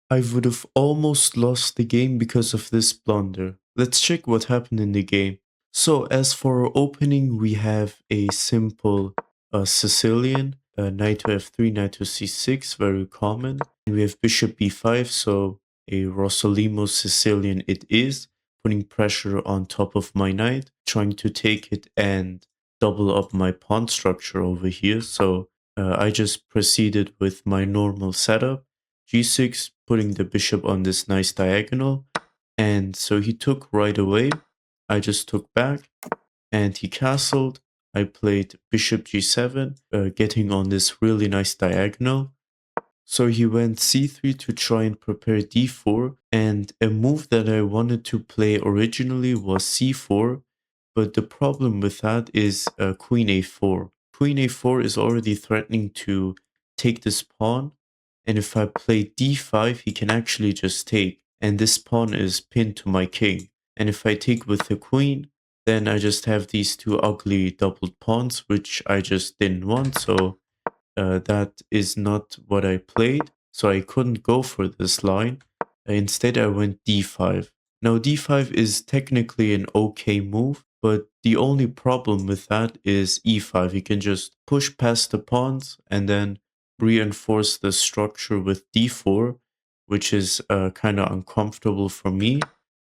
I would have almost lost the game because of this blunder. Let's check what happened in the game. So as for our opening, we have a simple Sicilian, knight to f3, knight to c6, very common. And we have bishop b5, so a Rossolimo Sicilian it is, putting pressure on top of my knight, trying to take it and double up my pawn structure over here. So I just proceeded with my normal setup g6, putting the bishop on this nice diagonal. And so he took right away. I just took back and he castled. I played bishop g7, getting on this really nice diagonal. So he went c3 to try and prepare d4, and a move that I wanted to play originally was c4, but the problem with that is queen a4. Queen a4 is already threatening to take this pawn, and if I play d5, he can actually just take, and this pawn is pinned to my king. And if I take with the queen, then I just have these two ugly doubled pawns, which I just didn't want, so that is not what I played, so I couldn't go for this line. Instead, I went d5. Now, d5 is technically an okay move, but the only problem with that is e5. You can just push past the pawns and then reinforce the structure with d4, which is kind of uncomfortable for me.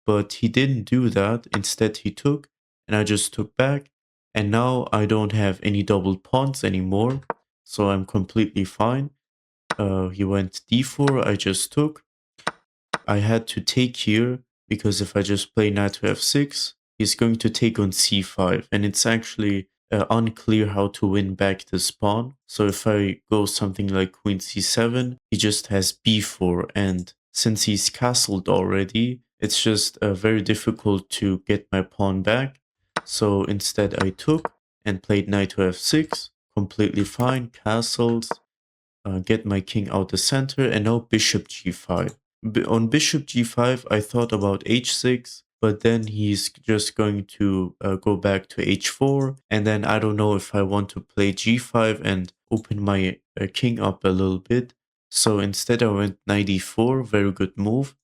But he didn't do that. Instead, he took, and I just took back. And now I don't have any double pawns anymore, so I'm completely fine. He went d4, I just took. I had to take here because if I just play knight to f6, he's going to take on c5, and it's actually unclear how to win back this pawn. So if I go something like queen c7, he just has b4, and since he's castled already, it's just very difficult to get my pawn back. So instead I took and played knight to f6, completely fine, castles, get my king out the center, and now bishop g5. On bishop g5, I thought about h6, but then he's just going to go back to h4, and then I don't know if I want to play g5 and open my king up a little bit. So instead I went knight e4, very good move,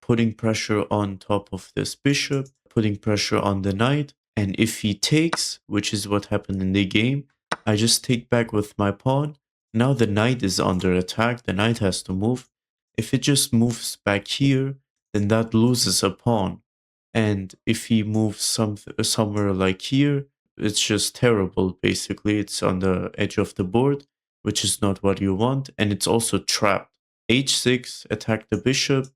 putting pressure on top of this bishop, putting pressure on the knight, and if he takes, which is what happened in the game, I just take back with my pawn. Now the knight is under attack, the knight has to move. If it just moves back here, then that loses a pawn. And if he moves somewhere like here, it's just terrible, basically. It's on the edge of the board, which is not what you want, and it's also trapped. h6, attack the bishop,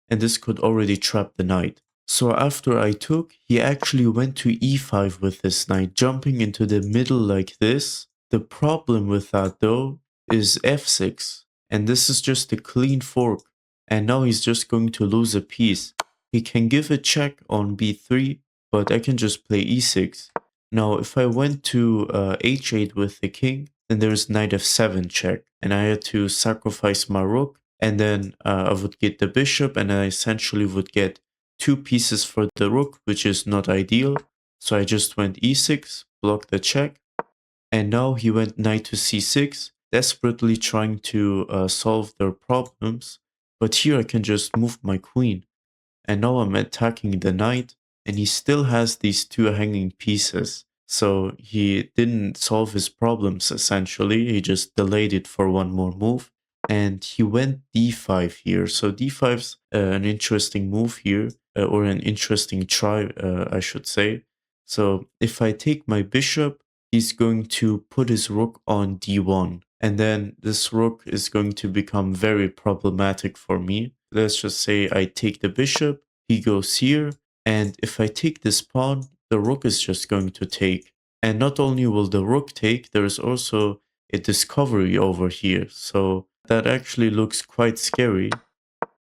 and this could already trap the knight. So after I took, he actually went to e5 with this knight, jumping into the middle like this. The problem with that though is f6, and this is just a clean fork, and now he's just going to lose a piece. He can give a check on b3, but I can just play e6. Now if I went to h8 with the king, then there's knight f7 check, and I had to sacrifice my rook, and then I would get the bishop, and I essentially would get two pieces for the rook, which is not ideal. So I just went e6, blocked the check, and now he went knight to c6, desperately trying to solve their problems. But here I can just move my queen, and now I'm attacking the knight, and he still has these two hanging pieces. So he didn't solve his problems essentially, he just delayed it for one more move. And he went d5 here. So d5's an interesting move here, or an interesting try, I should say. So if I take my bishop, he's going to put his rook on d1. And then this rook is going to become very problematic for me. Let's just say I take the bishop, he goes here, and if I take this pawn, the rook is just going to take. And not only will the rook take, there is also a discovery over here. So that actually looks quite scary.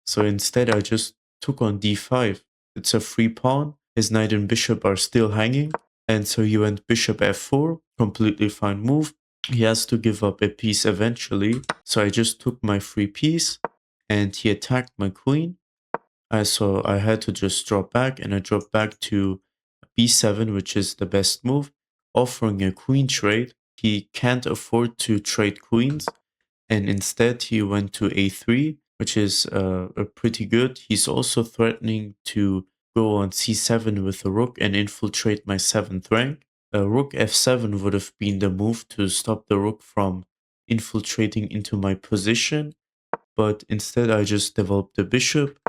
So instead, I just took on d5. It's a free pawn. His knight and bishop are still hanging. And so he went bishop f4, completely fine move. He has to give up a piece eventually. So I just took my free piece, and he attacked my queen. So I had to just drop back, and I dropped back to b7, which is the best move, offering a queen trade. He can't afford to trade queens, and instead he went to a3, which is pretty good. He's also threatening to go on c7 with a rook and infiltrate my 7th rank. Rook f7 would have been the move to stop the rook from infiltrating into my position, but instead I just developed the bishop,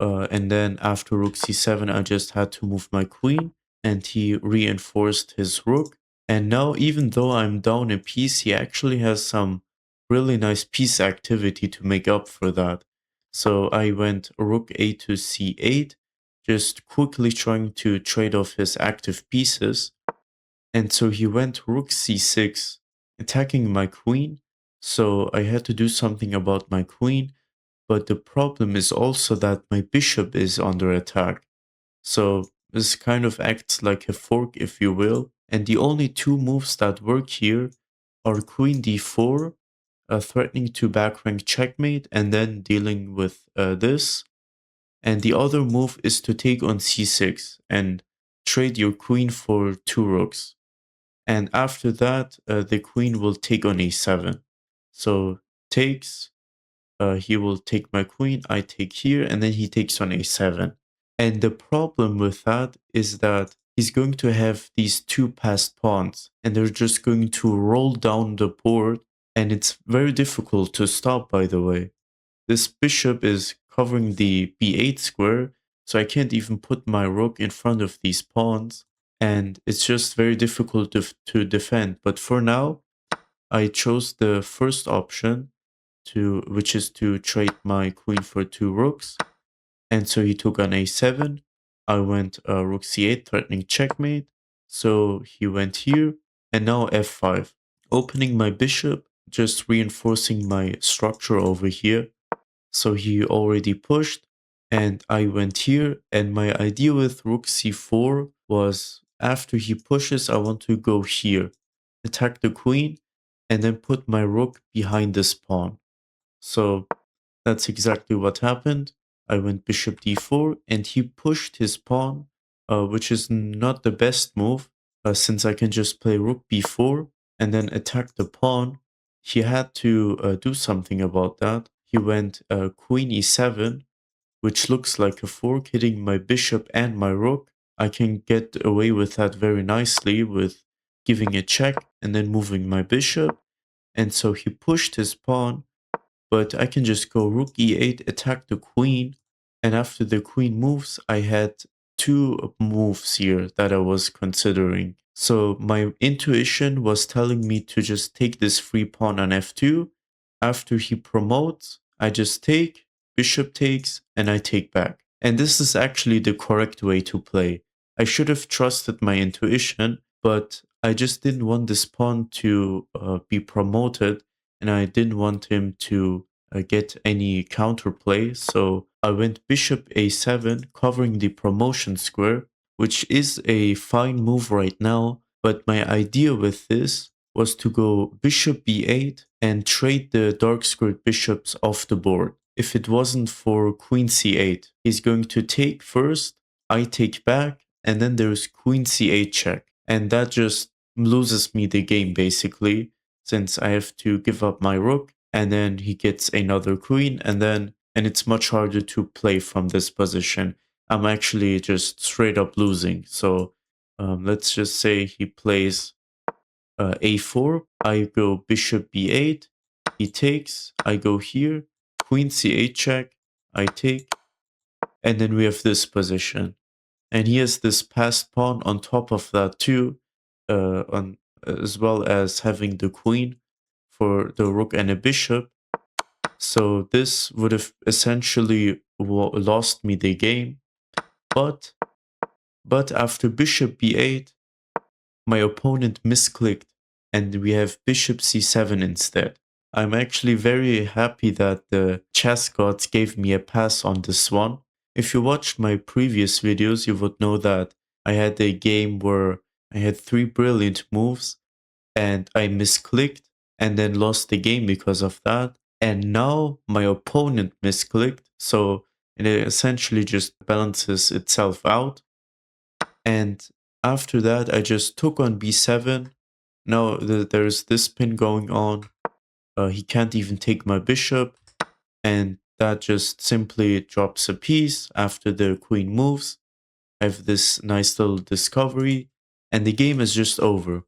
and then after rook c7 I just had to move my queen, and he reinforced his rook. And now, even though I'm down a piece, he actually has some really nice piece activity to make up for that. So I went rook a to c8, just quickly trying to trade off his active pieces. And so he went rook c6, attacking my queen. So I had to do something about my queen, but the problem is also that my bishop is under attack. So this kind of acts like a fork, if you will. And the only two moves that work here are queen d4, threatening to back rank checkmate, and then dealing with this. And the other move is to take on c6 and trade your queen for two rooks. And after that, the queen will take on a7. So takes, he will take my queen, I take here, and then he takes on a7. And the problem with that is that he's going to have these two passed pawns, and they're just going to roll down the board, and it's very difficult to stop, by the way. This bishop is covering the b8 square, so I can't even put my rook in front of these pawns, and it's just very difficult to defend. But for now, I chose the first option, which is to trade my queen for two rooks. And so he took on a7. I went rook c8, threatening checkmate. So he went here, and now f5. Opening my bishop, just reinforcing my structure over here. So he already pushed, and I went here. And my idea with rook c4 was, after he pushes, I want to go here, attack the queen, and then put my rook behind this pawn. So that's exactly what happened. I went bishop d4, and he pushed his pawn, which is not the best move, since I can just play rook b4 and then attack the pawn. He had to do something about that. He went queen e7, which looks like a fork, hitting my bishop and my rook. I can get away with that very nicely with giving a check and then moving my bishop. And so he pushed his pawn, but I can just go rook e8, attack the queen, and after the queen moves, I had two moves here that I was considering. So my intuition was telling me to just take this free pawn on f2. After he promotes, I just take, bishop takes, and I take back. And this is actually the correct way to play. I should have trusted my intuition, but I just didn't want this pawn to be promoted, and I didn't want him to get any counterplay. So I went bishop a7, covering the promotion square, which is a fine move right now. But my idea with this was to go bishop b8 and trade the dark squared bishops off the board. If it wasn't for queen c8, he's going to take first, I take back, and then there's queen c8 check. And that just loses me the game, basically, since I have to give up my rook, and then he gets another queen, and it's much harder to play from this position. I'm actually just straight up losing. So let's just say he plays a4, I go bishop b8, he takes, I go here, queen c8 check, I take, and then we have this position. And he has this passed pawn on top of that too, as well as having the queen for the rook and a bishop. So this would have essentially lost me the game. But after bishop b8, my opponent misclicked, and we have bishop c7 instead. I'm actually very happy that the chess gods gave me a pass on this one. If you watched my previous videos, you would know that I had a game where I had three brilliant moves, and I misclicked and then lost the game because of that. And now my opponent misclicked, so it essentially just balances itself out. And after that, I just took on b7. Now there's this pin going on. He can't even take my bishop. And that just simply drops a piece after the queen moves. I have this nice little discovery, and the game is just over.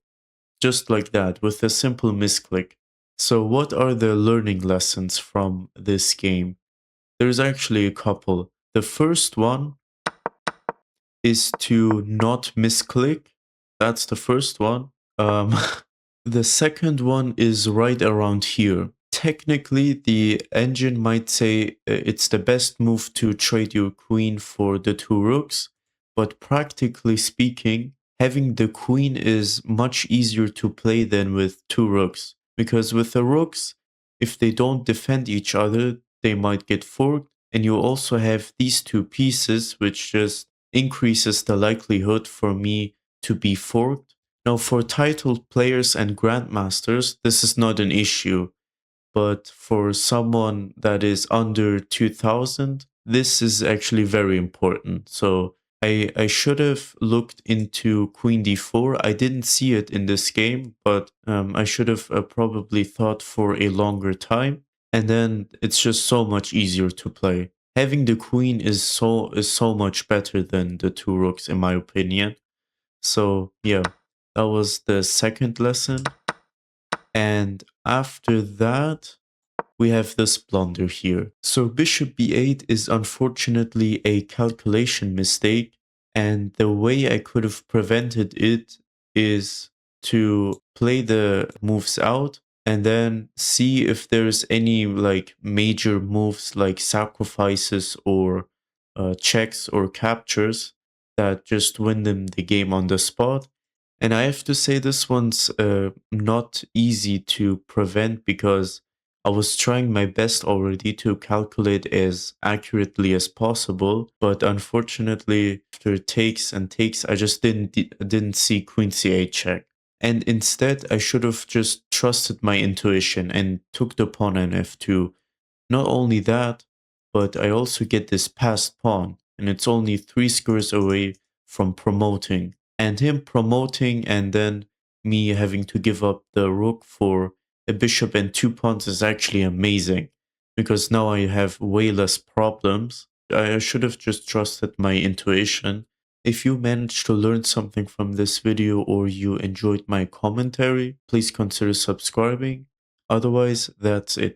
Just like that, with a simple misclick. So what are the learning lessons from this game? There's actually a couple. The first one is to not misclick. That's the first one. Um, the second one is right around here. Technically, the engine might say it's the best move to trade your queen for the two rooks, but practically speaking, having the queen is much easier to play than with two rooks. Because with the rooks, if they don't defend each other, they might get forked, and you also have these two pieces, which just increases the likelihood for me to be forked. Now, for titled players and grandmasters, this is not an issue, but for someone that is under 2000, this is actually very important. So I should have looked into Queen d4. I didn't see it in this game, but I should have probably thought for a longer time. And then it's just so much easier to play. Having the queen is so much better than the two rooks, in my opinion. So yeah, that was the second lesson. And after that, we have this blunder here. So bishop b8 is unfortunately a calculation mistake, and the way I could have prevented it is to play the moves out and then see if there's any like major moves like sacrifices or checks or captures that just win them the game on the spot. And I have to say this one's not easy to prevent because I was trying my best already to calculate as accurately as possible, but unfortunately, after takes and takes, I just didn't see Queen C8 check. And instead, I should have just trusted my intuition and took the pawn on F2. Not only that, but I also get this passed pawn, and it's only 3 squares away from promoting. And him promoting and then me having to give up the rook for a bishop and 2 pawns is actually amazing, because now I have way less problems. I should have just trusted my intuition. If you managed to learn something from this video or you enjoyed my commentary, please consider subscribing. Otherwise, that's it.